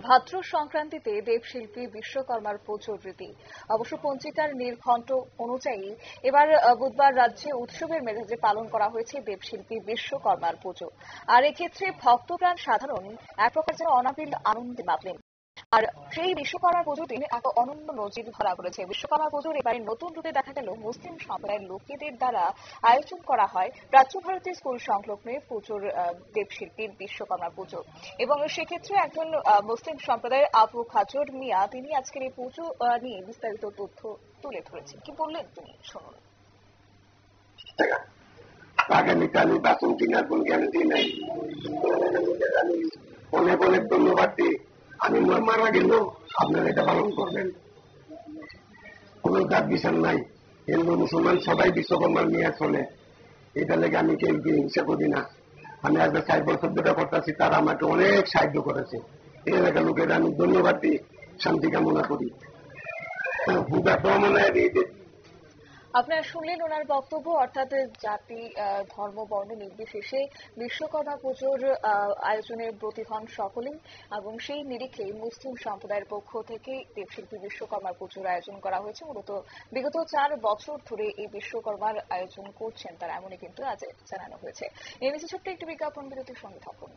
ভাদ্র সংক্রান্তিতে দেবশিল্পী বিশ্বকর্মার পুজোর রীতি। অবশ্য পঞ্জিকার নির্ঘণ্ট অনুযায়ী এবার বুধবার রাজ্যে উৎসবের মেজাজে পালন করা হয়েছে দেবশিল্পী বিশ্বকর্মার পুজো। আর এক্ষেত্রে ভক্তপ্রাণ সাধারণ এক প্রকার যেন অনাবিল আনন্দে মাতলেন। আর সেই বিশ্বকর্মা পুজোর দিন এক অনন্য নজির ধরা পড়েছে। বিশ্বকর্মা পুজোর এবারে নতুন রূপে দেখা গেল মুসলিম সম্প্রদায়ের লোকেদের দ্বারা আয়োজন করা হয় প্রাচ্য ভারতীয় স্কুল সংলগ্নে পুজোর দেবশিল্পীর বিশ্বকর্মা পুজো। এবং সেক্ষেত্রে একজন মুসলিম সম্প্রদায়ের আবু খাজর মিয়া তিনি আজকের এই পুজো নিয়ে বিস্তারিত তথ্য তুলে ধরেছেন। কি বললেন তিনি শুনুন। আগামীকালই বাসন কিনার কোন গ্যারান্টি নাই। অনেক অনেক ধন্যবাদ দিই। আমি মারা গেলেও আপনারা এটা পালন করবেন। কোন জাত বিচার নাই, হিন্দু মুসলমান সবাই বিশ্বকর্মার নিয়ে চলে। এটা লেগে আমি কেউ হিংসা করি না। আমি আজ ৬০ বছর ধরে করতেছি, তারা আমাকে অনেক সাহায্য করেছে। এই এলাকার লোকের আমি ধন্যবাদ দিই, শান্তি কামনা করি। পূজা প্রমাণের আপনারা শুনলেন ওনার বক্তব্য, অর্থাৎ জাতি ধর্ম বর্ণ নির্বিশেষে বিশ্বকর্মা পুজোর আয়োজনে ব্রতী হন সকলেই। এবং সেই নিরিখে মুসলিম সম্প্রদায়ের পক্ষ থেকে দেবশিল্পী বিশ্বকর্মা পুজোর আয়োজন করা হয়েছে। মূলত বিগত ৪ বছর ধরে এই বিশ্বকর্মার আয়োজন করছেন তারা, এমনই কিন্তু আজ জানানো হয়েছে। এই নিয়ে ছোট্ট একটি বিজ্ঞাপন বিরতির সঙ্গে থাকুন।